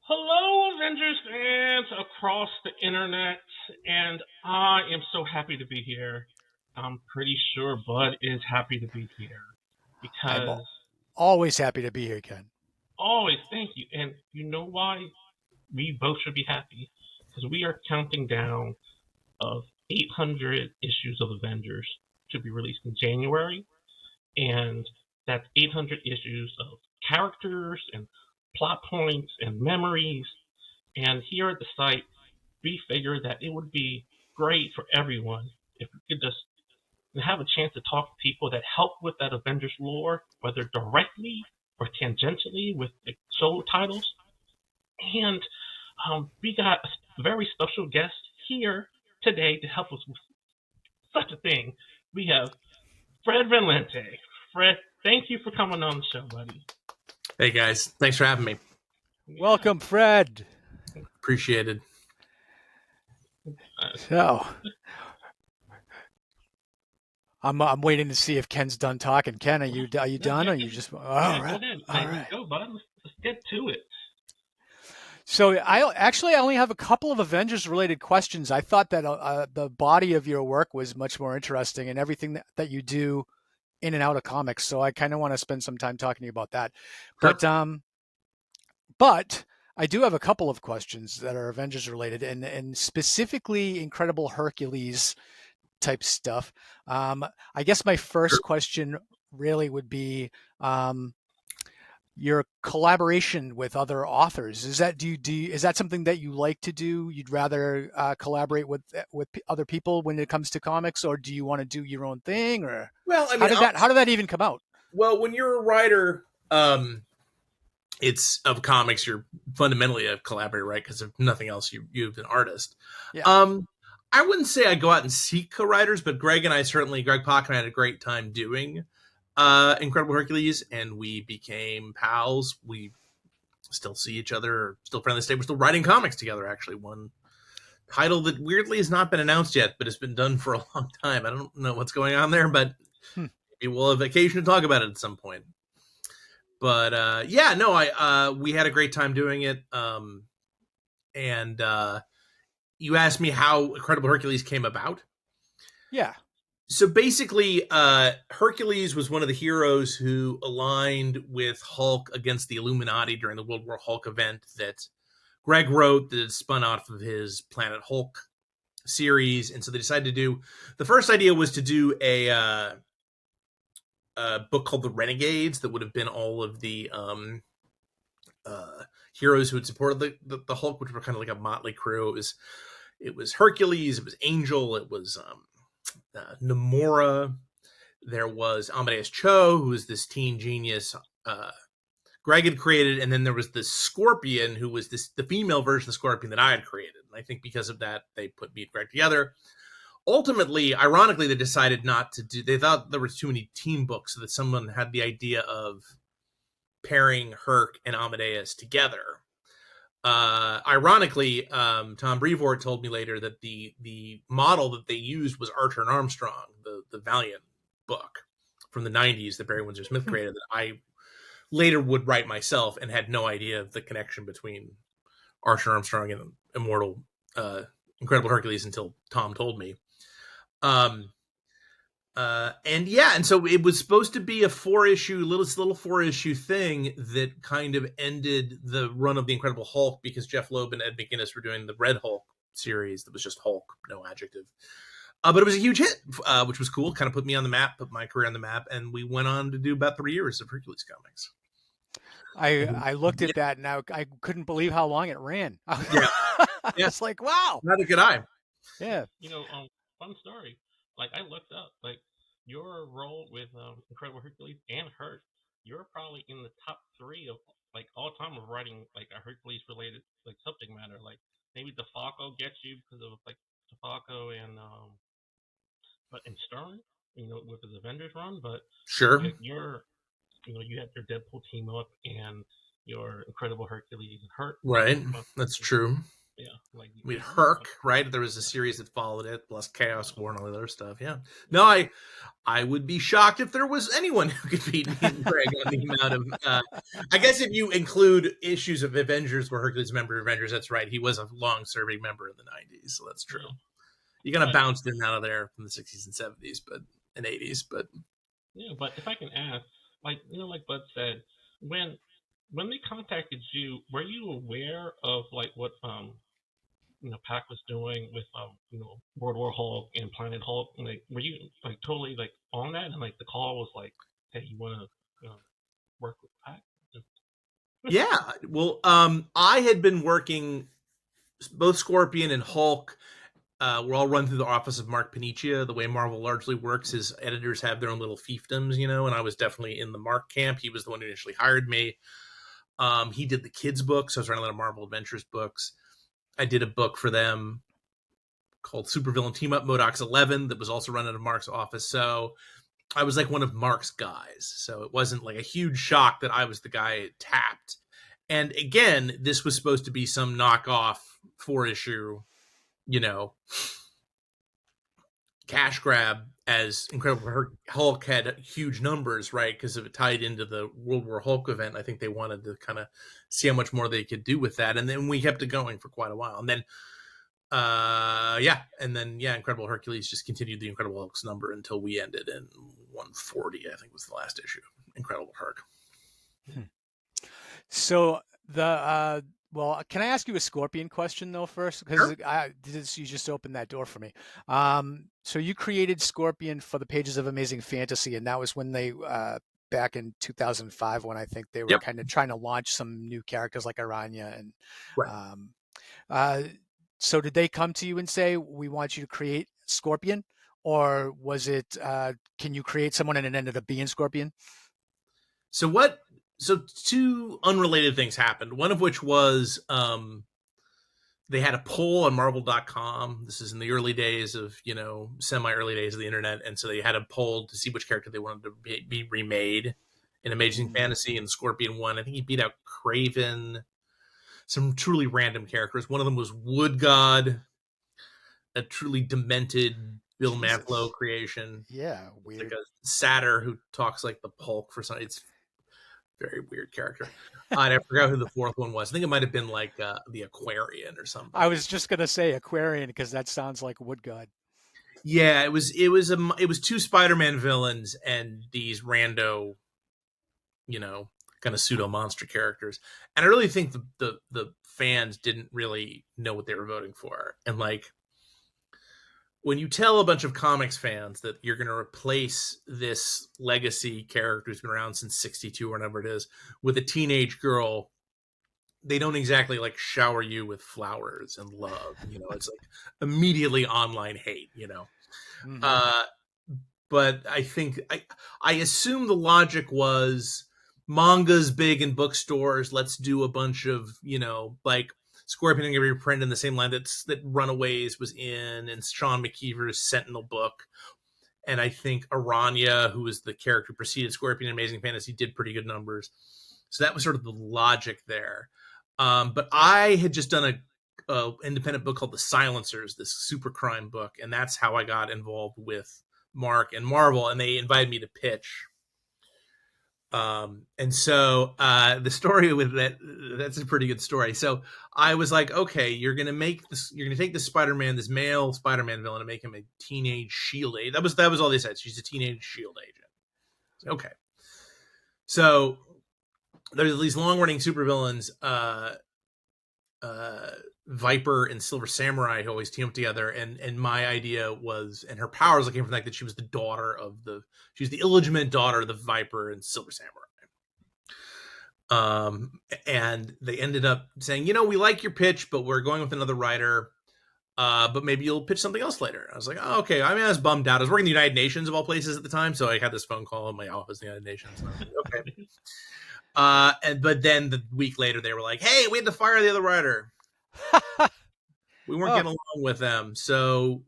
Hello, Avengers fans across the internet, and I am so happy to be here. I'm pretty sure Bud is happy to be here I'm because always happy to be here, Ken. always thank you. And you know why we both should be happy? Because we are counting down of 800 issues of Avengers to be released in January, and that's 800 issues of characters and plot points and memories. And here at the site, we figured that it would be great for everyone if we could just have a chance to talk to people that help with that Avengers lore, whether directly or tangentially with the solo titles. And we got a very special guest here today to help us with such a thing. We have Fred Van Lente. Fred, thank you for coming on the show, buddy. Hey guys, thanks for having me. Yeah. Welcome, Fred. Appreciated. So, I'm waiting to see if Ken's done talking. Ken, are you done? Yeah, Or are you just all yeah, go right? ahead. All Let's right. go, bud. Let's get to it. So I only have a couple of Avengers related questions. I thought that the body of your work was much more interesting and everything that you do in and out of comics. So I kind of want to spend some time talking to you about that. Sure. But I do have a couple of questions that are Avengers related and specifically Incredible Hercules type stuff. I guess my Sure. first question really would be um, your collaboration with other authors. Is that is that something that you like to do? You'd rather collaborate with other people when it comes to comics, or do you want to do your own thing? Or Well, I mean, how did that even come out? well, when you're a writer, it's of comics. You're fundamentally a collaborator, right? Because if nothing else, you've an artist. Yeah. Um, I wouldn't say I go out and seek co-writers, but Greg Pak and I had a great time doing Incredible Hercules, and we became pals. We still see each other, still friendly today. We're still writing comics together. Actually, one title that weirdly has not been announced yet, but has been done for a long time. I don't know what's going on there, but Hmm. maybe we'll have occasion to talk about it at some point. But yeah, no, I we had a great time doing it. And you asked me how Incredible Hercules came about. Yeah. So basically, Hercules was one of the heroes who aligned with Hulk against the Illuminati during the World War Hulk event that Greg wrote, that spun off of his Planet Hulk series. And so they decided to do, the first idea was to do a book called The Renegades that would have been all of the heroes who had supported the Hulk, which were kind of like a motley crew. It was Hercules, it was Angel, it was Namora. There was Amadeus Cho, who was this teen genius Greg had created, and then there was this Scorpion, who was the female version of the Scorpion that I had created. And I think because of that, they put me and Greg together. Ultimately, ironically, they decided not to do. They thought there was too many team books, so that someone had the idea of pairing Herc and Amadeus together. Ironically, Tom Brevoort told me later that the model that they used was Archer and Armstrong, the Valiant book from the 90s that Barry Windsor Smith created, that I later would write myself, and had no idea of the connection between Archer Armstrong and Immortal Incredible Hercules until Tom told me. And so it was supposed to be a little 4-issue thing that kind of ended the run of the Incredible Hulk, because Jeff Loeb and Ed McGuinness were doing the Red Hulk series that was just Hulk, no adjective. But it was a huge hit, which was cool. Kind of put me on the map, put my career on the map, and we went on to do about 3 years of Hercules comics. I looked at that and I couldn't believe how long it ran. Yeah, I yeah, was like, wow. not a good eye. Yeah. You know, fun story. Like I looked up, like your role with Incredible Hercules and Hurt, you're probably in the top three of like all time of writing like a Hercules related like subject matter. Like maybe DeFalco gets you because of like DeFalco and but in Stern, you know, with his Avengers run, but Sure. you're you know you had your Deadpool team up and your Incredible Hercules and Hurt. Right. Well, That's true. Yeah, like We had yeah, Herc, right? There was a series that followed it, plus Chaos War and all the other stuff. Yeah. No, I would be shocked if there was anyone who could beat me and Greg on the amount of. I guess if you include issues of Avengers where Hercules is a member of Avengers, that's right. He was a long-serving member in the '90s, so that's true. yeah. You kind of But bounced in and out of there from the '60s and '70s, but and '80s. But yeah, but if I can ask, like like Bud said, when they contacted you, were you aware of like what Pac was doing with World War Hulk and Planet Hulk? And, like, were you like totally like on that? And like the call was like, hey, you want to work with Pac? yeah, well, I had been working both Scorpion and Hulk. Were all run through the office of Mark Paniccia. The way Marvel largely works is editors have their own little fiefdoms, and I was definitely in the Mark camp. He was the one who initially hired me. He did the kids' books. So I was writing a lot of Marvel Adventures books. I did a book for them called Supervillain Team Up Modoc's 11 that was also run out of Mark's office. So I was like one of Mark's guys. So it wasn't like a huge shock that I was the guy it tapped. And again, this was supposed to be some knockoff 4-issue, cash grab, as Incredible Hulk had huge numbers, right? Because it tied into the World War Hulk event. I think they wanted to kind of see how much more they could do with that. And then we kept it going for quite a while. And then, Incredible Hercules just continued the Incredible Hulk's number until we ended in 140, I think was the last issue. Incredible Hulk. So well, can I ask you a Scorpion question though first? Because you just opened that door for me. So you created Scorpion for the pages of Amazing Fantasy, and that was when they back in 2005 when I think they were kind of trying to launch some new characters like Aranya and right. So did they come to you and say, we want you to create Scorpion? Or was it, can you create someone and it ended up being Scorpion? So two unrelated things happened. One of which was they had a poll on Marvel.com. This is in the early days of, semi-early days of the internet. And so they had a poll to see which character they wanted to be remade in Amazing Fantasy, and Scorpion won. I think he beat out Kraven, some truly random characters. One of them was Wood God, a truly demented Bill Mantlo creation. Yeah, weird. Like a satyr who talks like the Hulk for some. It's very weird character. I forgot who the fourth one was. I think it might have been like the Aquarian or something. I was just gonna say Aquarian because that sounds like Wood God. Yeah, it was two Spider-Man villains and these rando, kind of pseudo monster characters. And I really think the fans didn't really know what they were voting for. And like, when you tell a bunch of comics fans that you're going to replace this legacy character who's been around since '62 or whatever it is with a teenage girl, they don't exactly like shower you with flowers and love. It's like immediately online hate. But I think I assume the logic was manga's big in bookstores. Let's do a bunch of like Scorpion going to be reprinted in the same line that Runaways was in, and Sean McKeever's Sentinel book. And I think Aranya, who was the character who preceded Scorpion in Amazing Fantasy, did pretty good numbers. So that was sort of the logic there. But I had just done a independent book called The Silencers, this super crime book, and that's how I got involved with Mark and Marvel, and they invited me to pitch. And so the story with that's a pretty good story. So I was like, okay, you're going to take this Spider-Man, this male Spider-Man villain, and make him a teenage SHIELD agent. That was all they said. She's a teenage SHIELD agent. Okay. So there's these long-running supervillains, Viper and Silver Samurai, who always team up together. And my idea was, and her powers came from the fact that she was the illegitimate daughter of the Viper and Silver Samurai. And they ended up saying, we like your pitch, but we're going with another writer. But maybe you'll pitch something else later. I was like, oh, okay. I mean, I was bummed out. I was working in the United Nations of all places at the time. So I had this phone call in my office in the United Nations. And I was like, okay. But then the week later, they were like, hey, we had to fire the other writer. We weren't getting along with them. So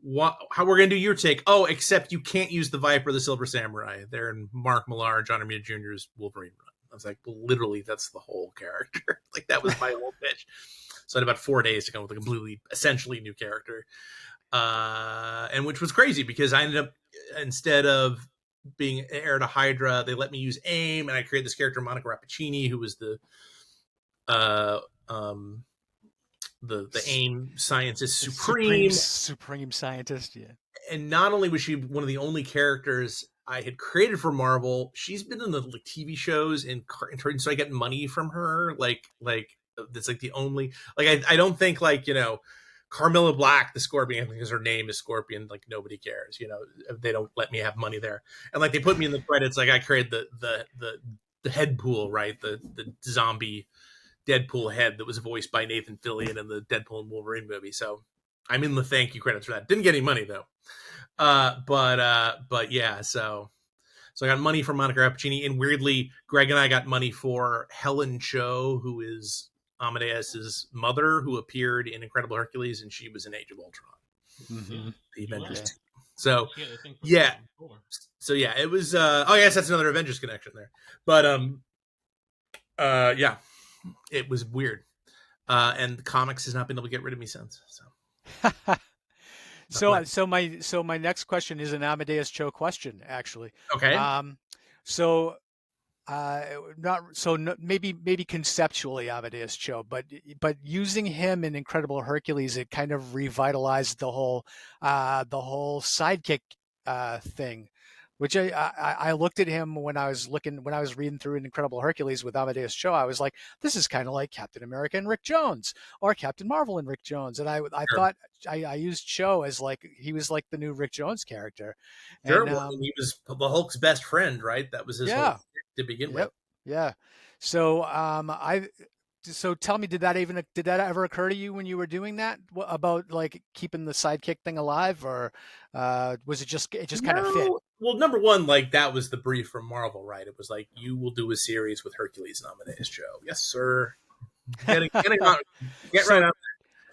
how we're going to do your take? Oh, except you can't use the Viper, the Silver Samurai. They're in Mark Millar, John Romita Jr.'s Wolverine run. I was like, well, literally, that's the whole character. Like, that was my whole pitch. So I had about 4 days to come up with a completely, essentially new character, and which was crazy because I ended up, instead of being heir to Hydra, they let me use AIM, and I created this character Monica Rappaccini, who was uh, um, the AIM scientist supreme. Supreme scientist. Yeah. And not only was she one of the only characters I had created for Marvel, she's been in the like TV shows and so I get money from her. Like that's like the only, like I don't think, like, you know, Carmilla Black, the Scorpion, because her name is Scorpion, like nobody cares, you know, they don't let me have money there. And like they put me in the credits, like I created the head pool, right? The zombie Deadpool head that was voiced by Nathan Fillion in the Deadpool and Wolverine movie. So I'm in the thank you credits for that. Didn't get any money though. But yeah, so I got money from Monica Rappaccini, and weirdly, Greg and I got money for Helen Cho, who is Amadeus's mother, who appeared in Incredible Hercules, and she was in Age of Ultron, Mm-hmm. the Avengers Yeah. team. So Yeah, the thing for yeah, before. so yeah, it was. Oh yes, that's another Avengers connection there. But yeah, it was weird. And the comics has not been able to get rid of me since. So So my next question is an Amadeus Cho question, actually. okay. Um, so not so no, maybe conceptually Amadeus Cho, but using him in Incredible Hercules, it kind of revitalized the whole sidekick thing. Which I looked at him when I was reading through an Incredible Hercules with Amadeus Cho. I was like, this is kind of like Captain America and Rick Jones, or Captain Marvel and Rick Jones. And I Sure. thought I used Cho as like he was like the new Rick Jones character. Sure. And Well, I mean, he was the Hulk's best friend, right? That was his whole yeah, shtick to begin with. yep, yeah. So so tell me, did that ever occur to you when you were doing that about like keeping the sidekick thing alive, or was it just kind of fit? No. Well, number one, like that was the brief from Marvel, right? It was like, you will do a series with Hercules and Amadeus Cho. Yes, sir. Getting on, get right So on.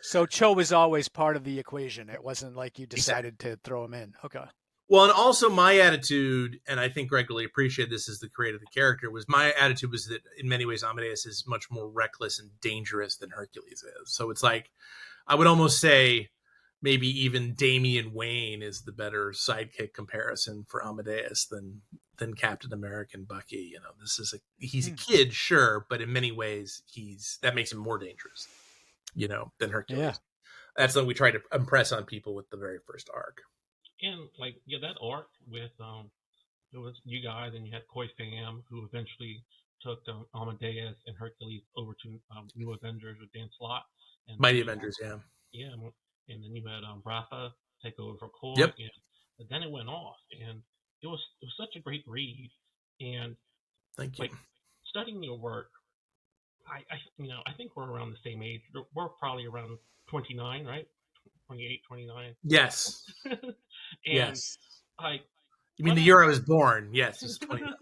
so Cho was always part of the equation. It wasn't like you Exactly. decided to throw him in. Okay. Well, and also my attitude, and I think Greg really appreciated this as the creator of the character, was my attitude was that in many ways Amadeus is much more reckless and dangerous than Hercules is. So it's like, I would almost say maybe even Damian Wayne is the better sidekick comparison for Amadeus than Captain America and Bucky. You know, he's a kid, sure, but in many ways that makes him more dangerous, you know, than Hercules. Yeah. That's what we try to impress on people with the very first arc. And like, yeah, that arc with it was you guys, and you had Koi Fam, who eventually took Amadeus and Hercules over to New Avengers with Dan Slott, and Mighty then Avengers, yeah. yeah, and then you had Rafa take over for Koi, Yep. and then it went off, and it was such a great read, and Thank you. like studying your work, I think we're around the same age. We're probably around 29, right? 28, 29. Yes. And Yes. like, You mean the year I was born? Yes, it's 29.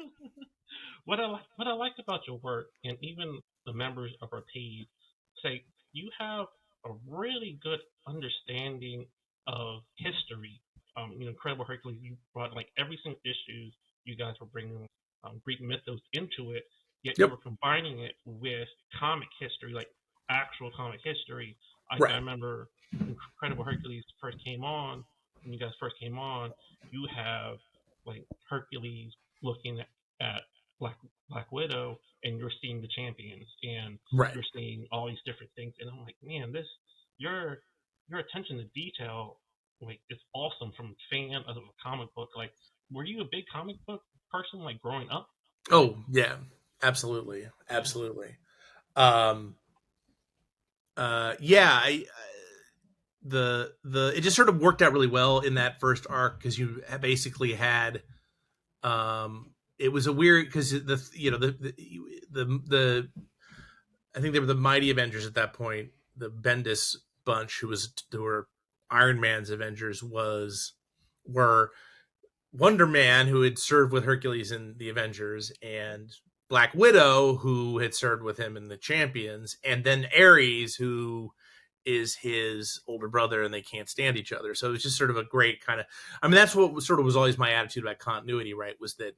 what I liked about your work, and even the members of our team, say you have a really good understanding of history. Incredible Hercules, you brought like every single issue. You guys were bringing Greek mythos into it, yet you Yep. were combining it with comic history, like actual comic history. I Right. remember Incredible Hercules first came on. When you guys first came on, you have like Hercules looking at Black Widow, and you're seeing the champions, and Right. you're seeing all these different things, and I'm like, man, this your attention to detail, like, it's awesome from a fan of a comic book. Like, were you a big comic book person, like, growing up? Oh, yeah. Absolutely. Absolutely. Yeah, it just sort of worked out really well in that first arc, because you basically had it was a weird, because the I think they were the Mighty Avengers at that point. The Bendis bunch, who were Iron Man's Avengers, were Wonder Man, who had served with Hercules in the Avengers, and Black Widow, who had served with him in the Champions, and then Ares, who is his older brother, and they can't stand each other. So it was just sort of a great kind of, I mean, that's what sort of was always my attitude about continuity, right? Was that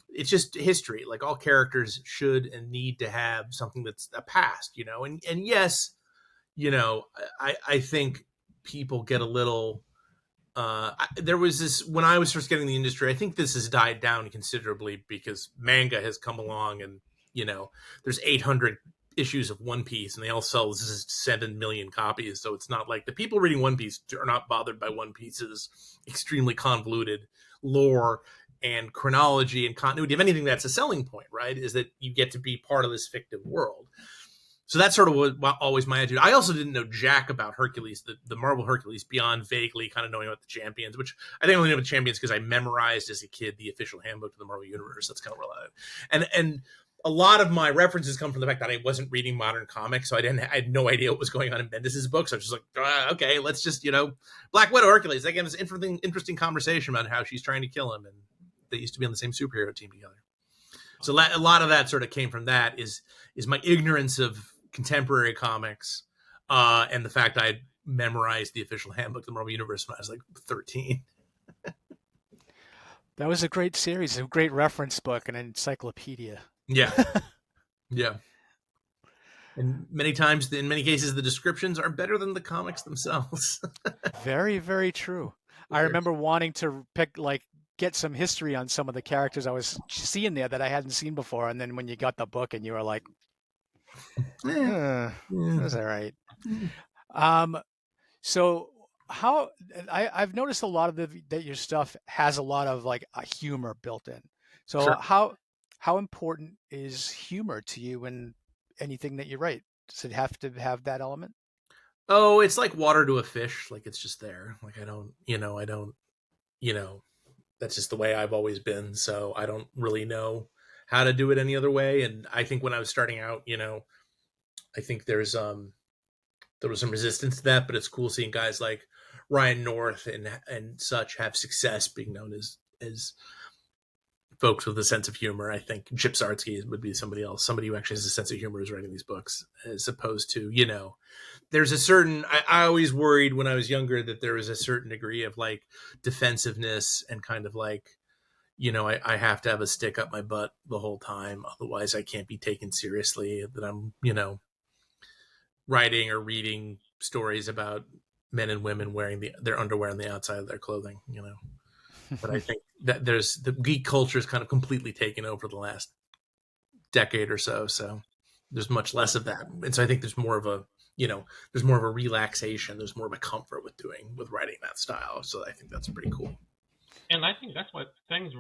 it's just history. Like, all characters should and need to have something that's a past, you know? And yes, you know, I think people get a little. There was this when I was first getting the industry. I think this has died down considerably because manga has come along, and you know, there's 800 issues of One Piece, and they all sell 7 million copies. So it's not like the people reading One Piece are not bothered by One Piece's extremely convoluted lore and chronology and continuity. If anything, that's a selling point, right? Is that you get to be part of this fictive world. So that's sort of what always my attitude. I also didn't know jack about Hercules, the Marvel Hercules, beyond vaguely kind of knowing about the champions, which I think I only know about the champions because I memorized as a kid the official handbook to the Marvel Universe. That's kind of relative. And a lot of my references come from the fact that I wasn't reading modern comics, so I had no idea what was going on in Bendis's books. So I was just like, okay, let's just Black Widow, Hercules. They get this interesting conversation about how she's trying to kill him, and they used to be on the same superhero team together. So a lot of that sort of came from that is my ignorance of contemporary comics, and the fact I memorized the official handbook of the Marvel Universe when I was like 13. That was a great series, a great reference book, an encyclopedia. Yeah, yeah. And in many cases, the descriptions are better than the comics themselves. Very, very true. I remember wanting to get some history on some of the characters I was seeing there that I hadn't seen before, and then when you got the book and you were like, that's all right. Um, so I've noticed a lot of that your stuff has a lot of like a humor built in. So Sure. how important is humor to you in anything that you write? Does it have to have that element? Oh, it's like water to a fish. Like it's just there. Like that's just the way I've always been. So I don't really know how to do it any other way. And I think when I was starting out, I think there was some resistance to that, but it's cool seeing guys like Ryan North and such have success being known as folks with a sense of humor. I think Chip Zdarsky would be somebody else, somebody who actually has a sense of humor who's writing these books, as opposed to, there's a certain, I always worried when I was younger that there was a certain degree of like defensiveness and kind of like, I have to have a stick up my butt the whole time. Otherwise I can't be taken seriously, that I'm, writing or reading stories about men and women wearing their underwear on the outside of their clothing, But I think that there's the geek culture is kind of completely taken over the last decade or so. So there's much less of that. And so I think there's more of a relaxation. There's more of a comfort with writing that style. So I think that's pretty cool. And I think that's what fans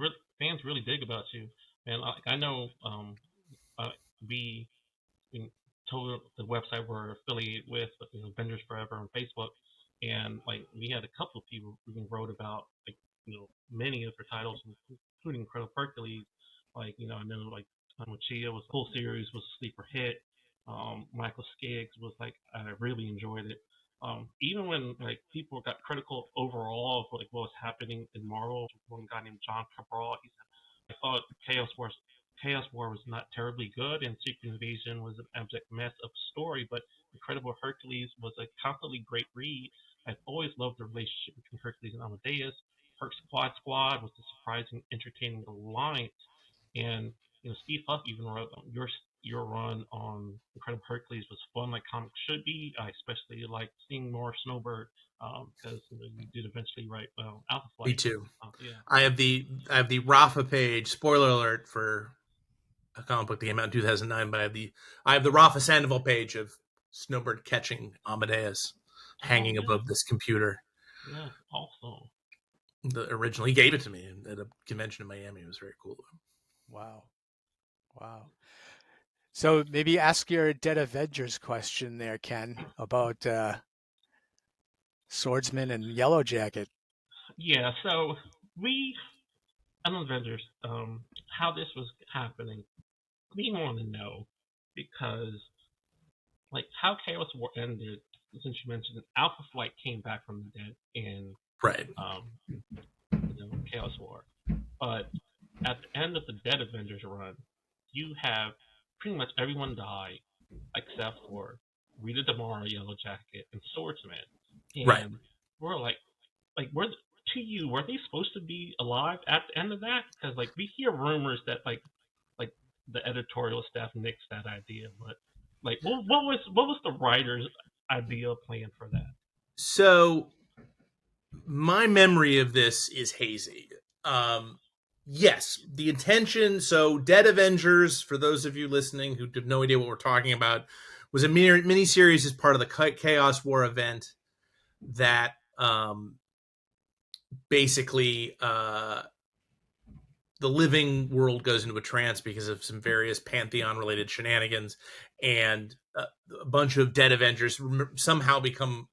really dig about you. And I know we told the website we're affiliated with, Avengers Forever on Facebook, and like we had a couple of people who wrote about like many of her titles, including Incredible Hercules. Like I know like Machia was full series was a sleeper hit. Michael Skiggs was like I really enjoyed it. Even when like people got critical overall of like what was happening in Marvel, one guy named John Cabral, he said, I thought Chaos War was not terribly good, and Secret Invasion was an abject mess of story, but Incredible Hercules was a constantly great read. I've always loved the relationship between Hercules and Amadeus. Herc Squad was a surprising, entertaining alliance, and Steve Huff even wrote your run on Incredible Hercules was fun, like comics should be. I especially like seeing more Snowbird because you did eventually write Alpha Me Flight. too. Yeah. I have the Rafa page. Spoiler alert for a comic book that came out in 2009, but I have the Rafa Sandoval page of Snowbird catching Amadeus hanging Yeah. above this computer. Yeah. Also. The original, he gave it to me at a convention in Miami. It was very cool. Wow. Wow. So maybe ask your Dead Avengers question there, Ken, about Swordsman and Yellow Jacket. Yeah. So we on Avengers, how this was happening, we want to know because like how Chaos War ended. Since you mentioned that Alpha Flight came back from the dead in Right. Chaos War, but at the end of the Dead Avengers run, you have pretty much everyone die except for Rita Damara, Yellow Jacket, and Swordsman. And Right. we're like to you, were they supposed to be alive at the end of that? Because like we hear rumors that like the editorial staff nixed that idea, but like what was the writers' ideal plan for that. So my memory of this is hazy. Yes, the intention. So, Dead Avengers, for those of you listening who have no idea what we're talking about, was a mini series as part of the Chaos War event that basically the living world goes into a trance because of some various Pantheon related shenanigans, and a bunch of dead Avengers somehow become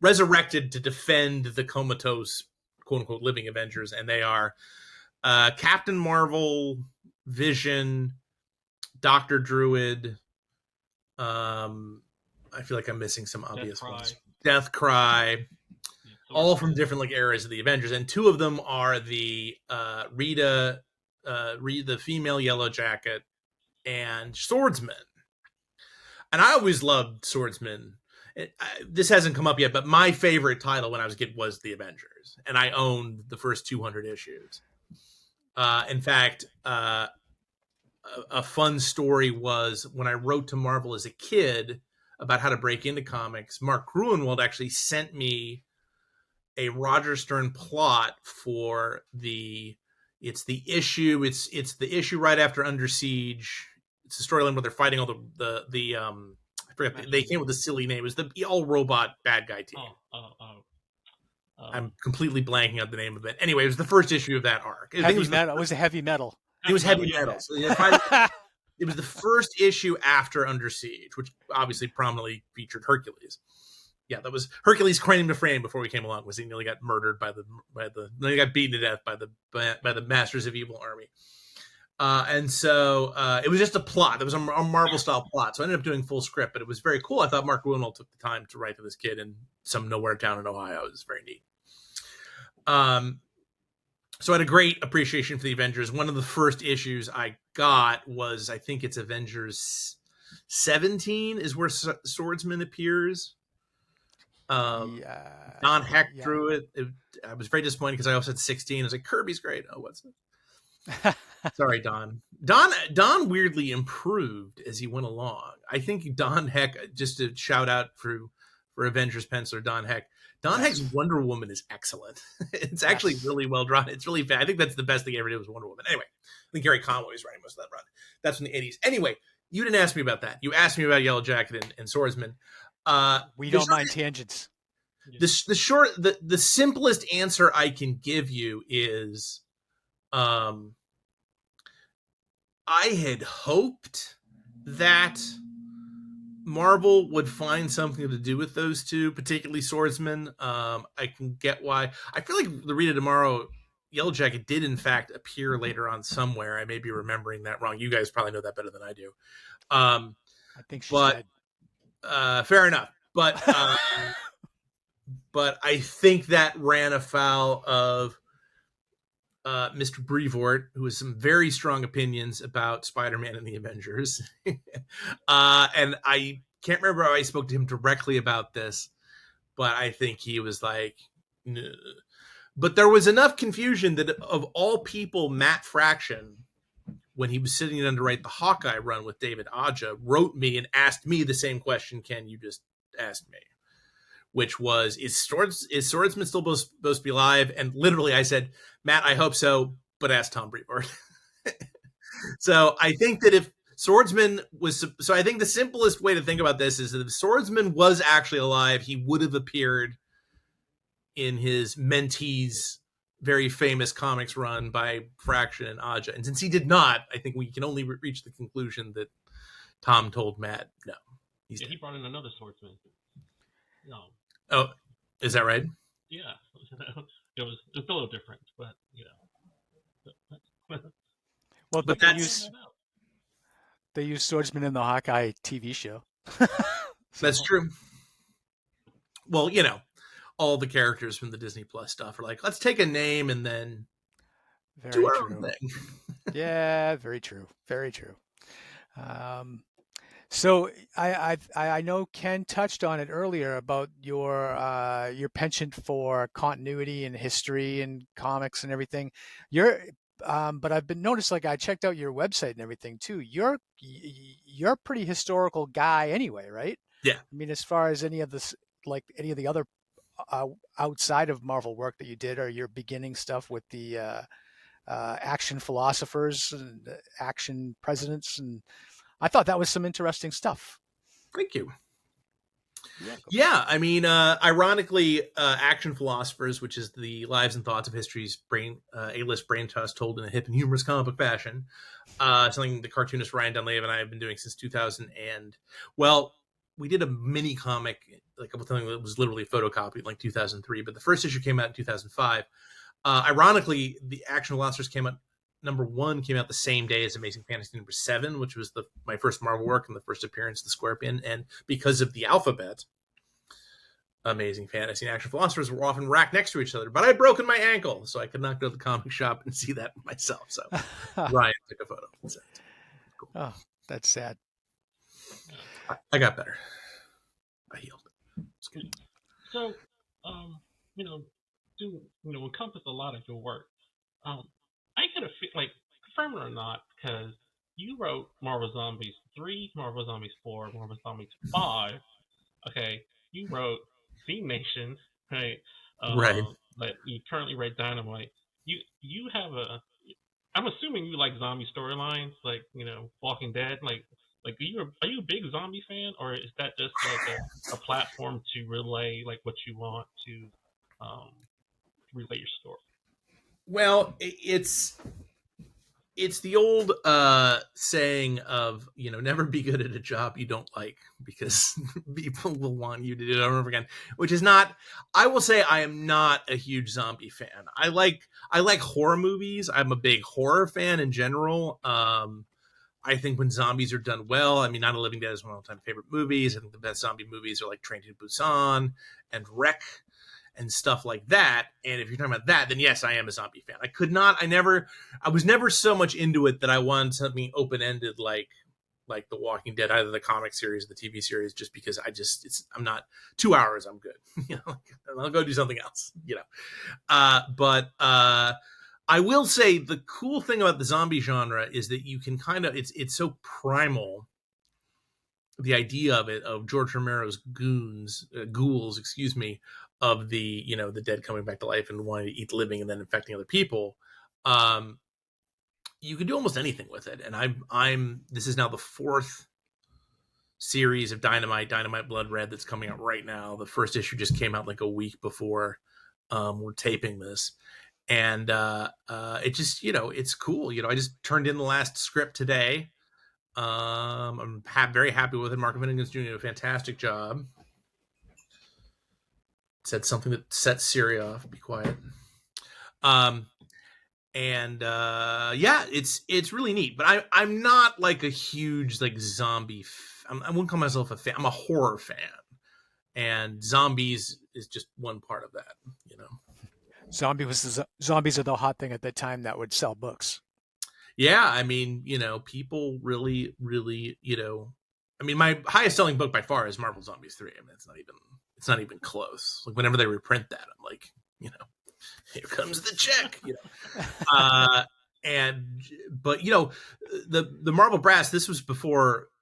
resurrected to defend the comatose, quote unquote, living Avengers. And they are Captain Marvel, Vision, Doctor Druid. I feel like I'm missing some obvious ones. Death Cry. All from different like eras of the Avengers, and two of them are the Rita, the female Yellow Jacket, and Swordsman. And I always loved Swordsman. This hasn't come up yet, but my favorite title when I was a kid was the Avengers, and I owned the first 200 issues. In fact, a fun story was when I wrote to Marvel as a kid about how to break into comics. Mark Gruenwald actually sent me a Roger Stern plot for the issue right after Under Siege. It's a storyline where they're fighting all the I forget, they came with a silly name. It was the all robot bad guy team. I'm completely blanking out the name of it. Anyway, it was the first issue of that arc. It was Heavy Metal. It was Heavy Metal. So it was the first issue after Under Siege, which obviously prominently featured Hercules. Yeah, that was Hercules crane to frame before we came along. Was he nearly got murdered he got beaten to death by the Masters of Evil army. And so it was just a plot. It was a Marvel style plot. So I ended up doing full script, but it was very cool. I thought Mark Gruenwald took the time to write to this kid in some nowhere town in Ohio. It was very neat. So I had a great appreciation for the Avengers. One of the first issues I got was, I think it's Avengers 17 is where Swordsman appears. Don Heck drew it. I was very disappointed because I also had 16. I was like, Kirby's great. Oh, what's it? Sorry, Don. Don weirdly improved as he went along. I think Don Heck, just to shout out for Avengers penciler Don Heck. Don Heck's Wonder Woman is excellent. It's actually really well drawn. It's really bad. I think that's the best thing he ever did was Wonder Woman. Anyway, I think Gary Conway was writing most of that run. That's from the 80s. Anyway, you didn't ask me about that. You asked me about Yellow Jacket and Swordsman. We don't mind tangents. The simplest answer I can give you is, I had hoped that Marvel would find something to do with those two, particularly Swordsman. I can get why. I feel like the Rita Tomorrow Yellow Jacket did in fact appear later on somewhere. I may be remembering that wrong. You guys probably know that better than I do. I think she's dead. Fair enough. But but I think that ran afoul of Mr. Brevoort, who has some very strong opinions about Spider-Man and the Avengers. And I can't remember how I spoke to him directly about this, but I think he was like, nah. But there was enough confusion that of all people, Matt Fraction, when he was sitting in to write the Hawkeye run with David Aja, wrote me and asked me the same question Ken you just asked me, which was, is Swordsman still supposed to be alive? And literally I said, Matt, I hope so, but ask Tom Brevoort. So I think that if Swordsman was... So I think the simplest way to think about this is that if Swordsman was actually alive, he would have appeared in his mentee's very famous comics run by Fraction and Aja. And since he did not, I think we can only reach the conclusion that Tom told Matt, no. He brought in another Swordsman. No. Oh, is that right? Yeah. It was a little different, but Well, but they use Swordsman in the Hawkeye TV show. That's true. Well, all the characters from the Disney Plus stuff are like, let's take a name and then do our own thing. Yeah, very true. Very true. So I know Ken touched on it earlier about your penchant for continuity and history and comics and everything. But I've been noticed, like I checked out your website and everything too. You're a pretty historical guy anyway, right? Yeah. I mean, as far as any of this, like any of the other outside of Marvel work that you did, or your beginning stuff with the action philosophers and action presidents, and I thought that was some interesting stuff. Thank you. You're welcome. Yeah, I mean, ironically, Action Philosophers, which is the lives and thoughts of history's A-list brain trust told in a hip and humorous comic book fashion, something the cartoonist Ryan Dunlave and I have been doing since 2000. And, well, we did a mini comic, like something that was literally photocopied in like 2003, but the first issue came out in 2005. Ironically, the Action Philosophers came out, number 1 came out the same day as Amazing Fantasy number 7, which was my first Marvel work and the first appearance of the Scorpion. And because of the alphabet, Amazing Fantasy and Action Philosophers were often racked next to each other, but I'd broken my ankle, so I could not go to the comic shop and see that myself. So Ryan took a photo. Cool. Oh, that's sad. I got better. I healed. It's good. So, to encompass a lot of your work, I get a feel like, confirm it or not, because you wrote Marvel Zombies 3, Marvel Zombies 4, Marvel Zombies 5. Okay, you wrote Z Nation, right? Right. But you currently write Dynamite. You have a. I'm assuming you like zombie storylines, like Walking Dead. Like are you a big zombie fan, or is that just like a platform to relay like what you want to relay your story? Well, it's the old saying of never be good at a job you don't like, because people will want you to do it over and over again, which is not. I will say I am not a huge zombie fan. I like horror movies. I'm a big horror fan in general. I think when zombies are done well, I mean, Night of the Living Dead is one of my all-time favorite movies. I think the best zombie movies are like Train to Busan and Wreck and stuff like that. And if you're talking about that, then yes, I am a zombie fan. I was never so much into it that I wanted something open-ended like The Walking Dead, either the comic series or the TV series, just because I'm not 2 hours, I'm good. I'll go do something else, but I will say the cool thing about the zombie genre is that you can it's so primal. The idea of it, of George Romero's ghouls, of the dead coming back to life and wanting to eat the living and then infecting other people. You can do almost anything with it. And this is now the 4th series of Dynamite Blood Red that's coming out right now. The first issue just came out like a week before we're taping this. And it just, it's cool. I just turned in the last script today. I'm very happy with it. Mark Finnegan's doing a fantastic job. Said something that sets Siri off. Be quiet. Yeah, it's really neat. But I'm not like a huge like zombie. I wouldn't call myself a fan. I'm a horror fan, and zombies is just one part of that. Zombies are the hot thing at the time that would sell books. Yeah, I mean, people really, really, I mean, my highest selling book by far is Marvel Zombies 3. I mean, it's not even close. Like whenever they reprint that, I'm like, here comes the check, but the Marvel brass, this was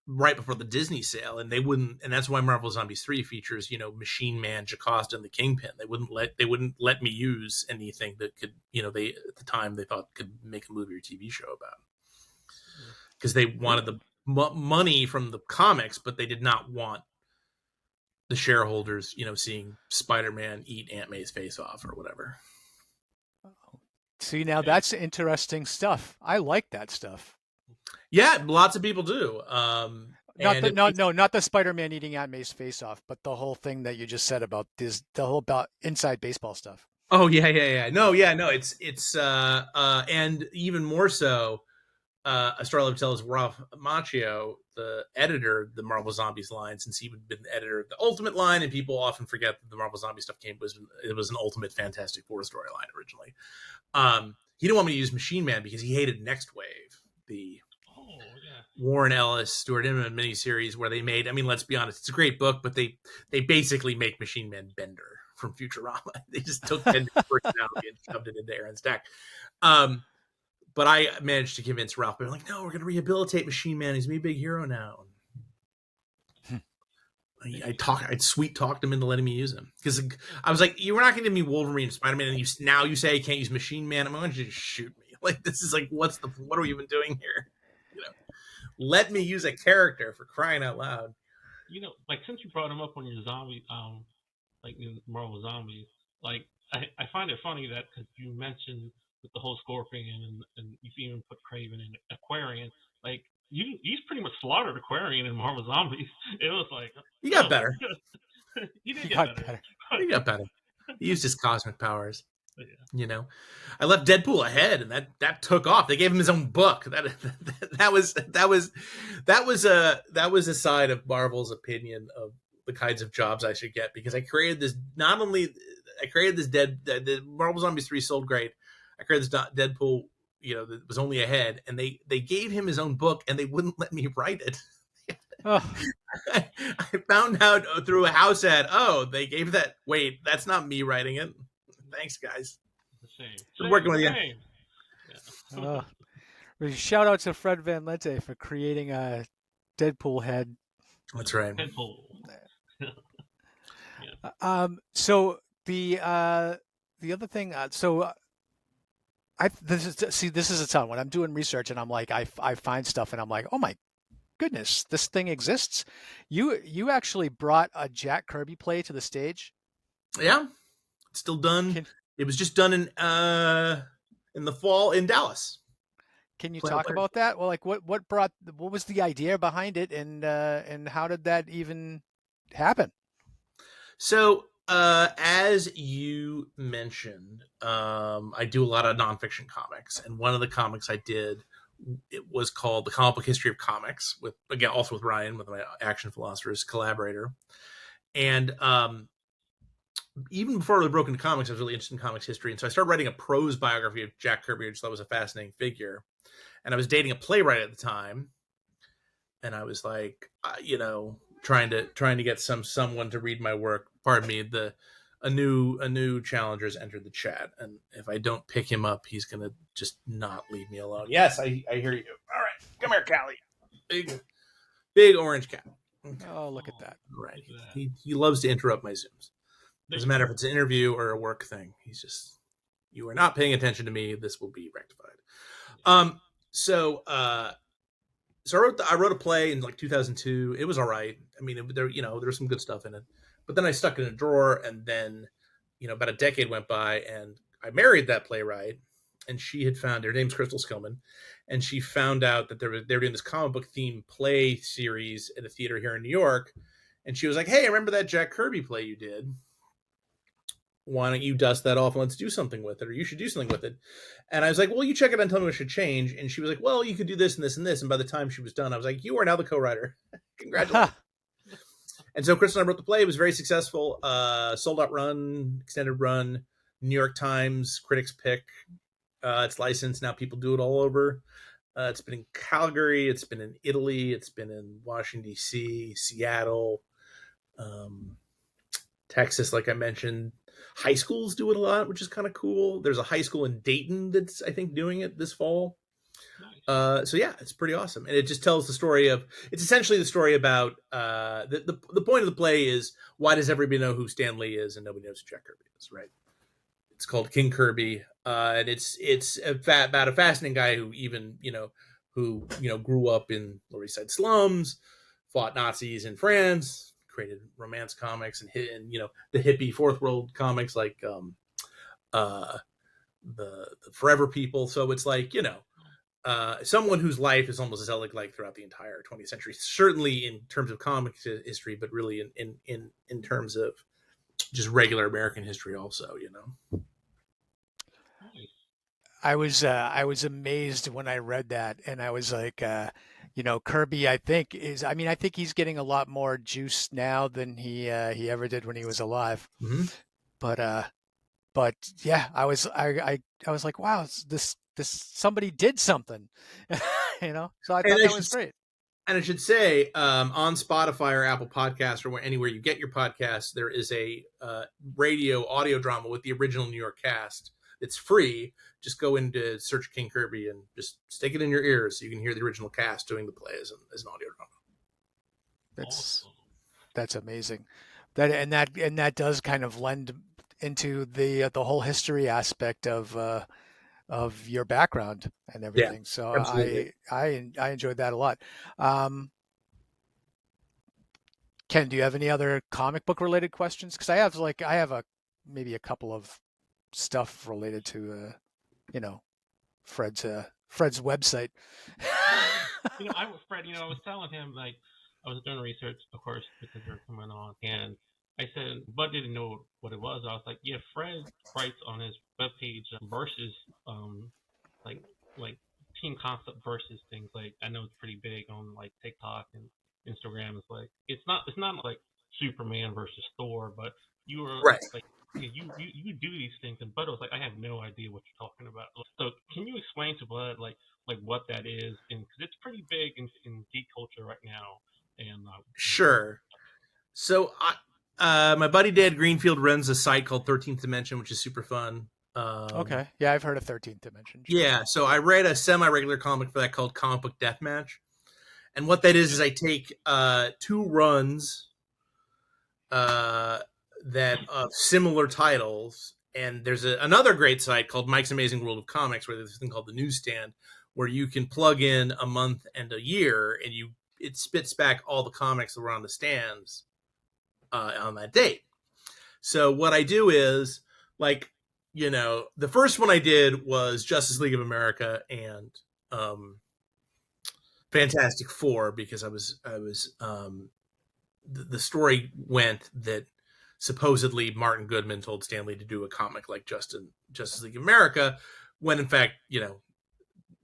right before the Disney sale, and and that's why Marvel Zombies 3 features, Machine Man, Jocasta, and the Kingpin. They wouldn't let me use anything that could, they at the time they thought could make a movie or TV show about, because they wanted the money from the comics, but they did not want the shareholders, seeing Spider-Man eat Aunt May's face off or whatever. See, now that's interesting stuff. I like that stuff. Yeah, lots of people do. Not the Spider-Man eating Aunt May's face off, but the whole thing that you just said about about inside baseball stuff. Oh yeah. No, it's and even more so, a story I love to tell is Ralph Macchio, the editor of the Marvel Zombies line, since he'd been the editor of the Ultimate line, and people often forget that the Marvel Zombie stuff it was an Ultimate Fantastic Four storyline originally. He didn't want me to use Machine Man because he hated Next Wave, the Warren Ellis, Stuart Immonen miniseries where they made, I mean, let's be honest, it's a great book, but they basically make Machine Man Bender from Futurama. They just took Bender's personality and shoved it into Aaron's deck. But I managed to convince Ralph. They're like, no, we're going to rehabilitate Machine Man. He's going to be a big hero now. I'd sweet talked him into letting me use him because I was like, you were not going to give me Wolverine and Spider-Man, and now you say I can't use Machine Man. I'm going to just shoot me. Like, this is like, what are we even doing here? You know, let me use a character, for crying out loud. Like, since you brought him up on your zombie, like in Marvel Zombies, like I find it funny that because you mentioned with the whole Scorpion and you even put Craven in Aquarian, like he's pretty much slaughtered Aquarian in Marvel Zombies. It was like, He got better. He did He get got better. better. He got better. He used his cosmic powers. Yeah. You know, I left Deadpool ahead, and that took off. They gave him his own book. That was a side of Marvel's opinion of the kinds of jobs I should get, because I created this. Not only I created this the Marvel Zombies 3 sold great. I created this Deadpool, that was only ahead, and they gave him his own book, and they wouldn't let me write it. Oh. I found out through a house ad. Oh, they gave that. Wait, that's not me writing it. Thanks, guys. The same. Good working with you. Yeah. Shout out to Fred Van Lente for creating a Deadpool head. That's right. Deadpool. So the other thing, this is a ton. When I'm doing research and I'm like, I find stuff and I'm like, oh my goodness, this thing exists. You actually brought a Jack Kirby play to the stage. Yeah, it's still done. It was just done in the fall in Dallas. Can you talk about that? Well, like what was the idea behind it, and how did that even happen? So, as you mentioned, I do a lot of nonfiction comics, and one of the comics I did, it was called The Comic Book History of Comics, also with Ryan, with my Action Philosophers collaborator. And even before I broke into comics, I was really interested in comics history. And so I started writing a prose biography of Jack Kirby, which I thought was a fascinating figure. And I was dating a playwright at the time. And I was like, trying to get someone to read my work. Pardon me, a new challenger's entered the chat. And if I don't pick him up, he's going to just not leave me alone. Yes, I hear you. All right, come here, Callie. Big orange cat. Okay. Oh, look at that. Right. He loves to interrupt my Zooms. Doesn't matter if it's an interview or a work thing. He's just, you are not paying attention to me. This will be rectified. So I wrote a play in like 2002. It was all right. I mean, there was some good stuff in it, but then I stuck it in a drawer, and then, about a decade went by, and I married that playwright, and she had found, her name's Crystal Skillman, and she found out that they were doing this comic book themed play series at a theater here in New York. And she was like, hey, I remember that Jack Kirby play you did. Why don't you dust that off and let's do something with it, or you should do something with it. And I was like, well, you check it out and tell me what should change. And she was like, well, you could do this and this and this. And by the time she was done, I was like, you are now the co-writer. Congratulations. And so Chris and I wrote the play. It was very successful. Sold out run, extended run, New York Times, critics pick. It's licensed. Now people do it all over. It's been in Calgary. It's been in Italy. It's been in Washington, D.C., Seattle, Texas, like I mentioned. High schools do it a lot, which is kind of cool. There's a high school in Dayton that's, I think, doing it this fall. Nice. So yeah, it's pretty awesome. And it just tells the story of, it's essentially the story about, the point of the play is, why does everybody know who Stan Lee is and nobody knows who Jack Kirby is, right? It's called King Kirby. And it's about a fascinating guy who even, grew up in Lower East Side slums, fought Nazis in France, created romance comics and the hippie fourth world comics like the Forever People. So it's like, someone whose life is almost as like throughout the entire 20th century, certainly in terms of comics history, but really in terms of just regular American history also, I was amazed when I read that, and I was like, Kirby, I think he's getting a lot more juice now than he ever did when he was alive. Mm-hmm. But yeah, I was like, wow, this somebody did something, So I thought that was great. And I should say, on Spotify or Apple Podcasts or anywhere you get your podcasts, there is a radio audio drama with the original New York cast. It's free. Just go into search King Kirby and just stick it in your ears so you can hear the original cast doing the play as an audio drama. That's amazing. That does kind of lend into the whole history aspect of your background and Yeah, everything. So absolutely. I enjoyed that a lot. Um, Ken, do you have any other comic book related questions? Because I have a maybe a couple of stuff related to you know Fred's website. Fred, I was telling him, like, I was doing research, of course, because they're coming on, and I said, Bud didn't know what it was. I was like, yeah, Fred writes on his webpage versus, um, like, like team concept versus things. Like, I know it's pretty big on like TikTok and Instagram. It's like it's not like Superman versus Thor, but you were Right. like, yeah, you do these things, and Bud was like, I have no idea what you're talking about. So can you explain to Bud like what that is, and because it's pretty big in geek culture right now, and Sure. So my buddy Dad Greenfield runs a site called 13th Dimension, which is super fun. Okay, yeah, I've heard of 13th Dimension. Sure. Yeah, so I read a semi-regular comic for that called Comic Book Deathmatch, and what that is I take two runs that of similar titles, and there's another great site called Mike's Amazing World of Comics, where there's this thing called the Newsstand, where you can plug in a month and a year, and it spits back all the comics that were on the stands on that date. So what I do is, like, the first one I did was Justice League of America and um, Fantastic Four, because the story went that supposedly Martin Goodman told Stanley to do a comic like Justice League of America, when in fact,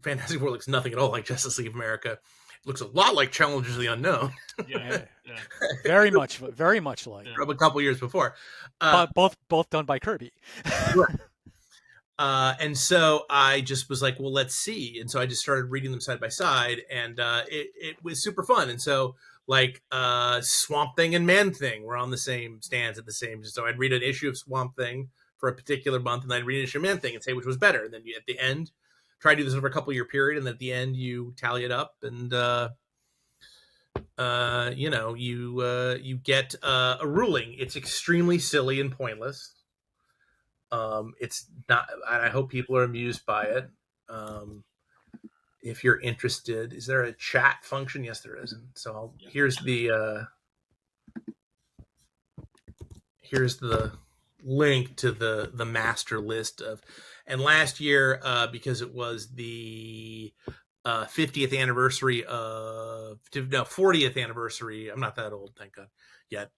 Fantastic Four looks nothing at all like Justice League of America. It looks a lot like Challengers of the Unknown. yeah, yeah, Very much like, yeah. From a couple years before. but both done by Kirby. Right. And so I just was like, well, let's see. And so I just started reading them side by side, and it was super fun. And so, like, Swamp Thing and Man Thing were on the same stands at the same. So I'd read an issue of Swamp Thing for a particular month, and then I'd read an issue of Man Thing and say which was better. And then at the end, try to do this over a couple year period, and then at the end you tally it up, and you get a ruling. It's extremely silly and pointless. It's not, and I hope people are amused by it. If you're interested, is there a chat function? Yes, there is. And so here's the link to the master list of. And last year, because it was the 50th anniversary of 40th anniversary. I'm not that old, thank God, yet.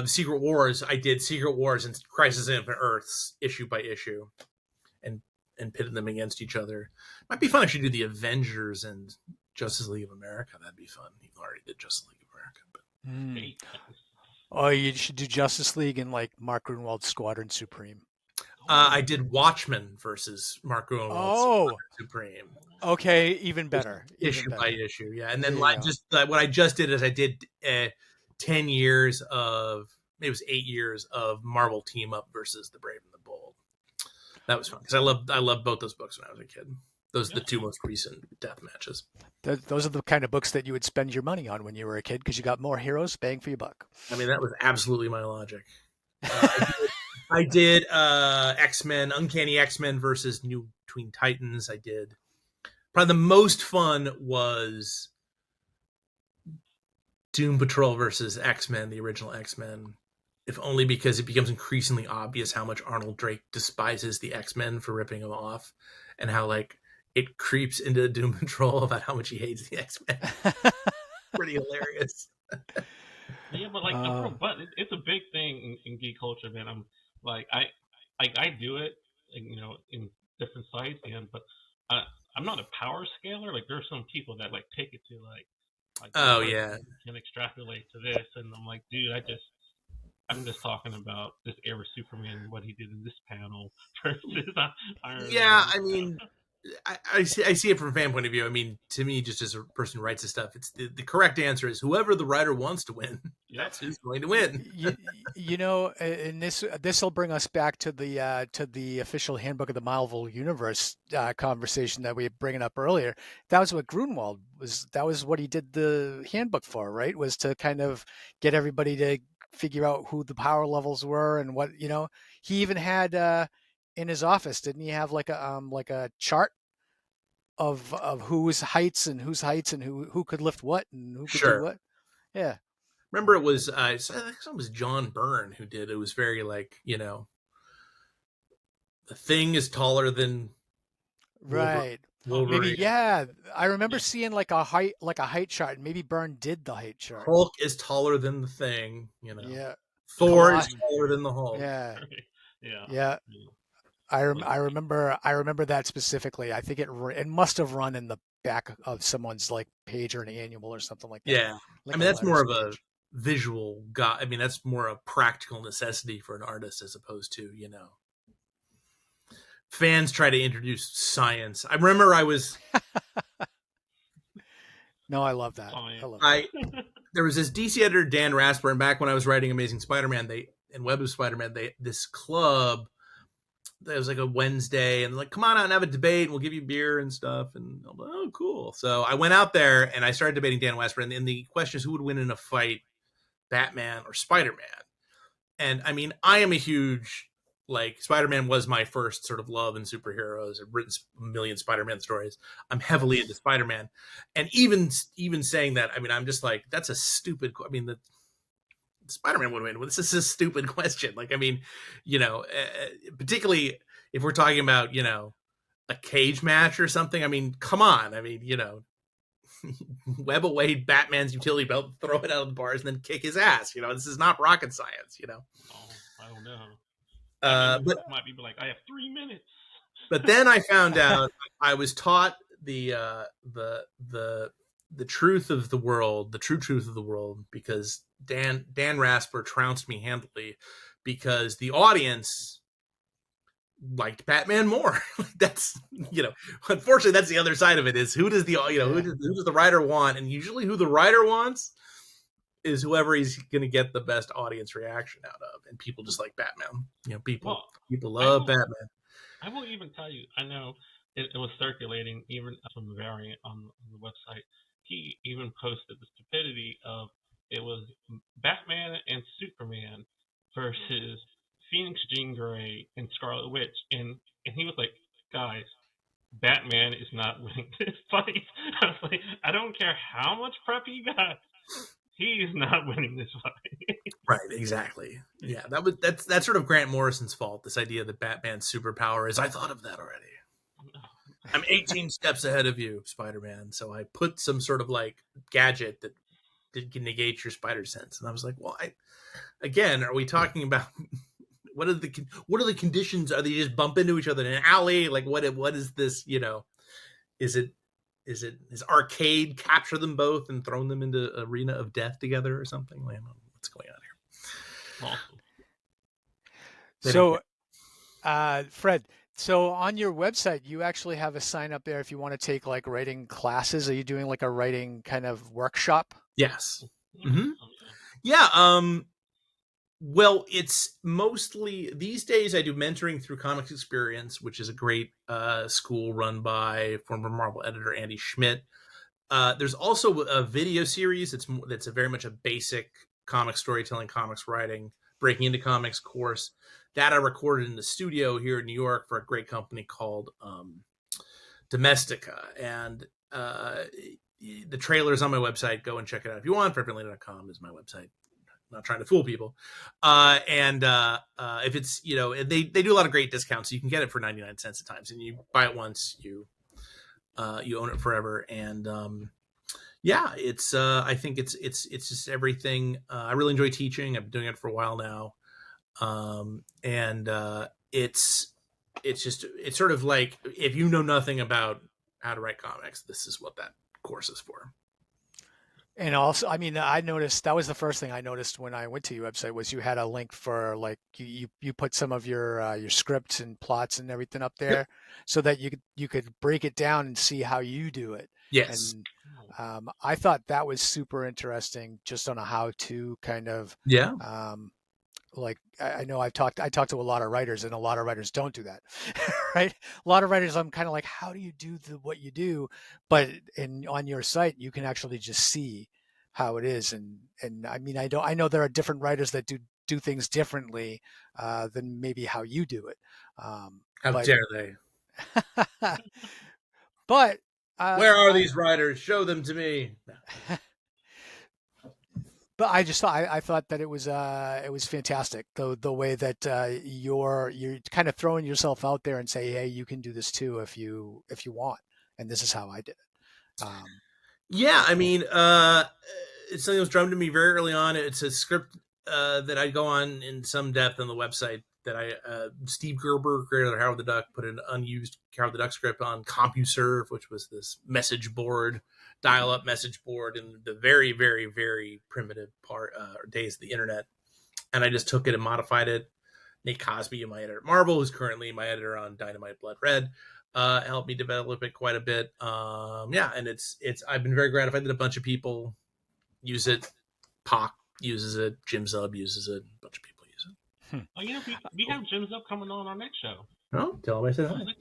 Secret Wars. I did Secret Wars and Crisis on Infinite Earths issue by issue, and pitted them against each other. Might be fun if you do the Avengers and Justice League of America. That'd be fun. You already did Justice League of America, but Oh, you should do Justice League and like Mark Gruenwald's Squadron Supreme. I did Watchmen versus Mark Gruenwald's Oh, Supreme. okay, even better. Issue by issue, yeah. And then what I just did is I did 10 years of, maybe it was 8 years of Marvel Team Up versus The Brave and the Bold. That was fun because I loved both those books when I was a kid. Those are the two most recent death matches. Those are the kind of books that you would spend your money on when you were a kid because you got more heroes bang for your buck. I mean, that was absolutely my logic. I did X-Men, Uncanny X-Men versus New Tween Titans. I did. Probably the most fun was Doom Patrol versus X-Men, the original X-Men. If only because it becomes increasingly obvious how much Arnold Drake despises the X-Men for ripping them off, and how, like, it creeps into Doom Patrol about how much he hates the X-Men. Pretty hilarious. Yeah, but like, but it's a big thing in geek culture, man. I'm like, I do it, in different sites, but I'm not a power scaler. Like, there's some people that like take it to like oh yeah, can extrapolate to this, and I'm like, dude, I'm just talking about this era Superman, what he did in this panel versus Iron yeah. Man. I mean, I see it from a fan point of view. I mean, to me, just as a person who writes this stuff, it's the correct answer is whoever the writer wants to win. Yep. That's who's going to win. You know, and this will bring us back to the official handbook of the Marvel Universe conversation that we were bringing up earlier. That was what Grunwald was. That was what he did the handbook for, right? Was to kind of get everybody to figure out who the power levels were and what, you know. He even had in his office, didn't he have like a chart of whose heights and who could lift what and who could do Sure. what? Yeah. Remember, it was I think it was John Byrne who did. It was very like, the Thing is taller than Right. Maybe, Wolverine. yeah. I remember Yeah. seeing like a height chart, and maybe Byrne did the height chart. Hulk is taller than the Thing. Yeah. Thor is Coloss- taller than the Hulk. yeah. Yeah. Yeah. I remember that specifically. I think it must have run in the back of someone's like page or an annual or something like that. Yeah. I Like mean, a that's more letters of a page. visual I mean, that's more a practical necessity for an artist as opposed to, fans try to introduce science. I remember No, I love that. Science. I love that. there was this DC editor, Dan Raspberry, and back when I was writing Amazing Spider-Man, and Web of Spider-Man, this club, it was like a Wednesday, and like, come on out and have a debate, and we'll give you beer and stuff. And I'm like, oh, cool. So I went out there and I started debating Dan Westbrook. And the question is, who would win in a fight, Batman or Spider-Man? And I mean, I am a huge, like, Spider-Man was my first sort of love in superheroes. I've written a million Spider-Man stories. I'm heavily into Spider-Man. And even saying that, I mean, I'm just like, that's a stupid, I mean, the Spider-Man would win. Well, this is a stupid question. Like, I mean, particularly if we're talking about, a cage match or something. I mean, come on. I mean, web away Batman's utility belt, throw it out of the bars, and then kick his ass. This is not rocket science. Oh, I don't know. But might be like, I have 3 minutes. But then I found out I was taught the truth of the world, the true truth of the world, because Dan Rasper trounced me handily because the audience liked Batman more. That's unfortunately that's the other side of it is who does the who does the writer want, and usually who the writer wants is whoever he's going to get the best audience reaction out of, and people just like Batman. People love Batman. I will even tell you, I know it was circulating even from the variant on the website. He even posted the stupidity of it was Batman and Superman versus Phoenix, Jean Grey, and Scarlet Witch, and he was like, guys, Batman is not winning this fight. I was like, I don't care how much prep he got, he is not winning this fight. Right, exactly. Yeah, that's sort of Grant Morrison's fault. This idea that Batman's superpower is, I thought of that already. I'm 18 steps ahead of you, Spider-Man. So I put some sort of like gadget that can negate your spider sense. And I was like, well, again, are we talking about what are the conditions? Are they just bump into each other in an alley? Like what is this? Is arcade capture them both and thrown them into arena of death together or something? I don't know what's going on here. So, Fred, so on your website, you actually have a sign up there if you want to take like writing classes. Are you doing like a writing kind of workshop? Yes. Mm-hmm. Yeah. Well, it's mostly these days I do mentoring through Comics Experience, which is a great school run by former Marvel editor Andy Schmidt. There's also a video series that's a very much a basic comic storytelling, comics writing, breaking into comics course that I recorded in the studio here in New York for a great company called Domestica. And the trailer is on my website. Go and check it out if you want. FredFinley.com is my website. I'm not trying to fool people. And if it's, they do a lot of great discounts. So you can get it for 99 cents at times. And you buy it once, you own it forever. And it's I think it's just everything. I really enjoy teaching. I've been doing it for a while now. It's sort of like, if you know nothing about how to write comics, this is what that course is for. And also, I mean, I noticed that was the first thing I noticed when I went to your website was you had a link for like you put some of your scripts and plots and everything up Yep. there so that you could break it down and see how you do it. Yes. And I thought that was super interesting, just on a how-to kind of Yeah. um, like I know I talked to a lot of writers and a lot of writers don't do that. Right? A lot of writers I'm kind of like, how do you do what you do? But in on your site you can actually just see how it is. And I mean I know there are different writers that do things differently than maybe how you do it. How But dare they? but Where are I these writers? Show them to me. No. but I just thought I thought that it was fantastic the way that you're kind of throwing yourself out there and say, hey, you can do this too if you want, and this is how I did it. Yeah, I mean, it's something that was drummed to me very early on. It's a script that I go on in some depth on the website that Steve Gerber, creator of Howard the Duck, put an unused Howard the Duck script on CompuServe, which was this message board, dial-up message board in the very, very, very primitive days of the internet. And I just took it and modified it. Nate Cosby, my editor at Marvel, who's currently my editor on Dynamite Blood Red, helped me develop it quite a bit. Yeah, and it's I've been very gratified that a bunch of people use it. Pac uses it. Jim Zub uses it. A bunch of people use it. Oh, we have Jim Zub coming on our next show. Oh, tell him I said Oh, hi. look at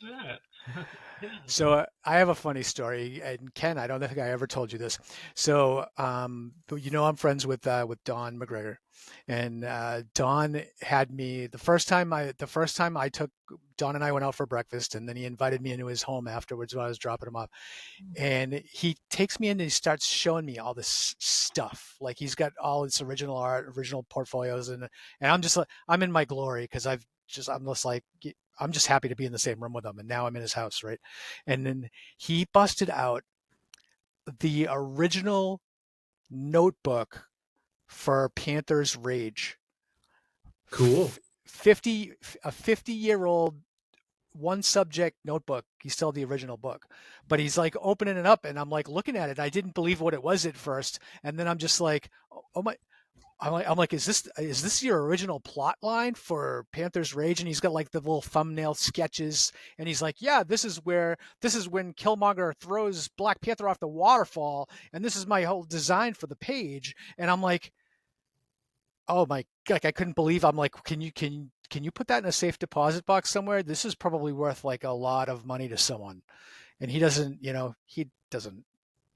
that. Yeah. So I have a funny story, and Ken, I don't think I ever told you this. So I'm friends with Don McGregor, and Don had me the first time I took Don and I went out for breakfast, and then he invited me into his home afterwards when I was dropping him off. And he takes me in and he starts showing me all this stuff. Like he's got all this original art, original portfolios, and I'm just like I'm in my glory because I'm just like I'm just happy to be in the same room with him. And now I'm in his house, right? And then he busted out the original notebook for Panther's Rage. Cool. 50-year-old one subject notebook. He's still the original book, but he's like opening it up, and I'm like looking at it. I didn't believe what it was at first, and then I'm just like, oh my. I'm like, is this your original plot line for Panther's Rage? And he's got like the little thumbnail sketches, and he's like, yeah, this is when Killmonger throws Black Panther off the waterfall, and this is my whole design for the page. And I'm like, oh my, like I couldn't believe. I'm like, can you put that in a safe deposit box somewhere? This is probably worth like a lot of money to someone, and he doesn't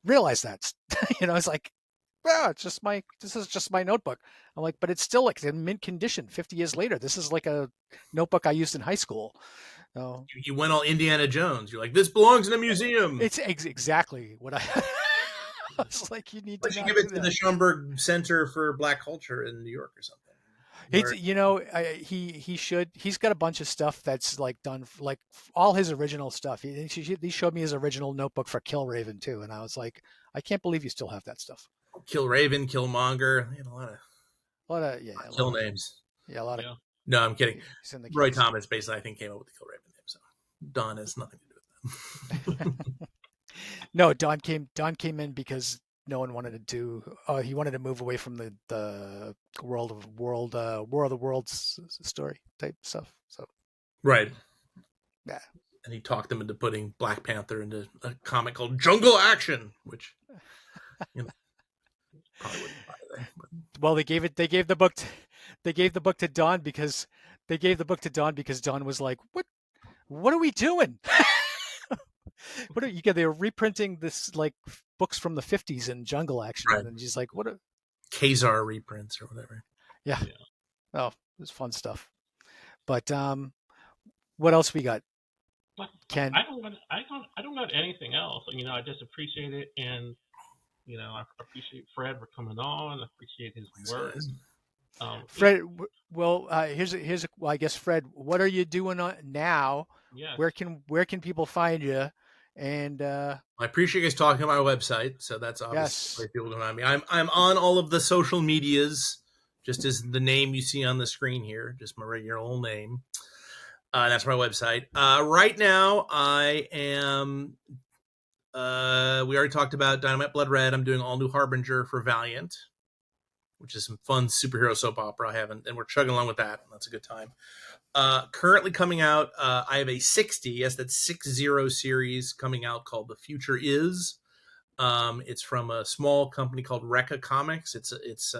realize that. It's like, well, this is just my notebook. I'm like, but it's still like in mint condition 50 years later. This is like a notebook I used in high school. So You went all Indiana Jones. You're like, this belongs in a museum. it's exactly what I I was like, you need Why to don't you not give it do to the that. Schomburg Center for Black Culture in New York or something? It's he should. He's got a bunch of stuff that's like done like all his original stuff. He showed me his original notebook for Kill Raven too, and I was like, I can't believe you still have that stuff. Kill Raven, Killmonger. They had a lot of A lot of kill names. a lot of Yeah. No, I'm kidding. he's in the Roy kills. Thomas basically, I think, came up with the Kill Raven name. So Don has nothing to do with that. No, Don came in because no one wanted to do. He wanted to move away from the World War of the Worlds story type stuff. So Right. yeah, And he talked them into putting Black Panther into a comic called Jungle Action, which probably wouldn't buy today. But well they gave the book to Don because Don was like, what are we doing? What are you get? They were reprinting this like books from the 50s in Jungle Action, right. and she's like, what? Kazar reprints or whatever. Yeah. Yeah. Oh, it was fun stuff. But what else we got? But Ken? I don't got anything else. I just appreciate it, and I appreciate Fred for coming on. I appreciate his work. Fred, well, well, I guess Fred, what are you doing now? Yes. Where can people find you? And I appreciate you guys talking about my website. So that's obviously people don't know me. I'm on all of the social medias, just as the name you see on the screen here, just my regular old name. That's my website. Right now, I am We already talked about Dynamite Blood Red. I'm doing all new Harbinger for Valiant, which is some fun superhero soap opera. And we're chugging along with that. That's a good time. Currently coming out, I have a 60, yes, that's 60 series coming out called The Future Is. It's from a small company called Rekka Comics. It's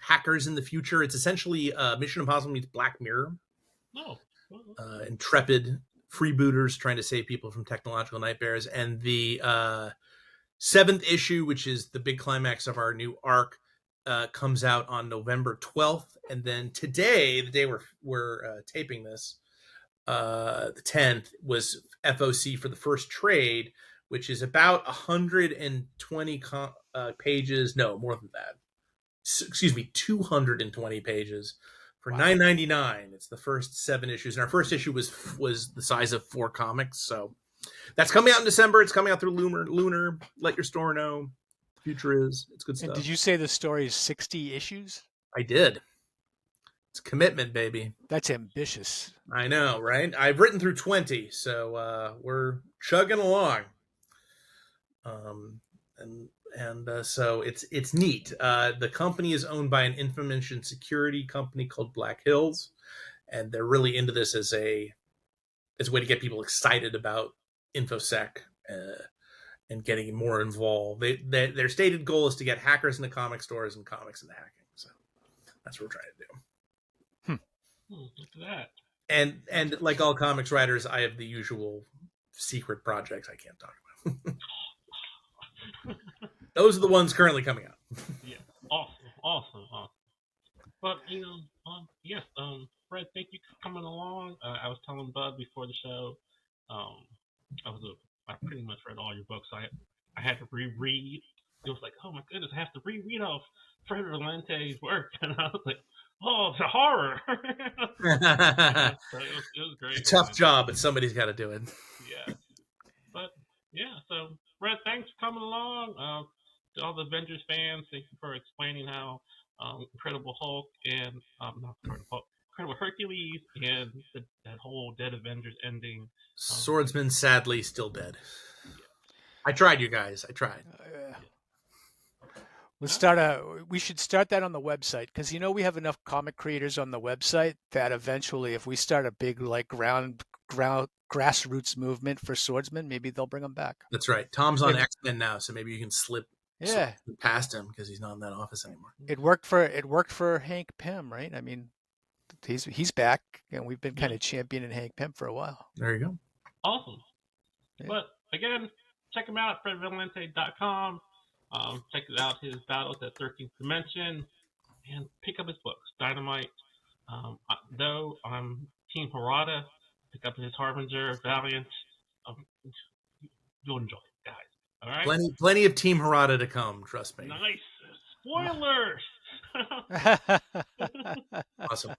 hackers in the future. It's essentially Mission Impossible meets Black Mirror. No. Intrepid freebooters trying to save people from technological nightmares. And the 7th issue, which is the big climax of our new arc, comes out on November 12th. And then today, the day we're taping this, the 10th, was FOC for the first trade, which is about 120 pages. No, more than that. Excuse me, 220 pages for $9.99. It's the first 7 issues, and our first issue was the size of 4 comics. So that's coming out in December. It's coming out through Lunar. Let your store know. The future is. It's good stuff. And did you say the story is 60 issues? I did. It's commitment, baby. That's ambitious. I know, right? I've written through 20, so we're chugging along. So it's neat. The company is owned by an information security company called Black Hills, and they're really into this as a way to get people excited about infosec and getting more involved. Their stated goal is to get hackers into comic stores and comics into hacking. So that's what we're trying to do. Look at that. And like all comics writers, I have the usual secret projects I can't talk about. Those are the ones currently coming out. Yeah, awesome. But yes, Fred, thank you for coming along. I was telling Bud before the show, I pretty much read all your books. I had to reread. It was like, oh my goodness, I have to reread off Fred Lente's work, and I was like, oh, it's a horror. So it was great. It's a tough job, but somebody's got to do it. Yeah, but yeah. So Fred, thanks for coming along. To all the Avengers fans, thank you for explaining how Incredible Hulk and not Incredible Hulk, Incredible Hercules and that whole Dead Avengers ending. Swordsman sadly still dead. Yeah. I tried, you guys. I tried. We should start that on the website, because we have enough comic creators on the website that eventually, if we start a big ground grassroots movement for Swordsman, maybe they'll bring them back. That's right. Tom's on X-Men now, so maybe you can slip past him because he's not in that office anymore. It worked for Hank Pym, right? I mean, he's back, and we've been kind of championing Hank Pym for a while. There you go. Awesome. Yeah. But again, check him out, fredvalente.com. Check out his battles at 13th Dimension, and pick up his books. Dynamite. Though I'm Team Harada, pick up his Harbinger, Valiant. You'll enjoy it, guys. All right. Plenty of Team Harada to come. Trust me. Nice spoilers. Awesome.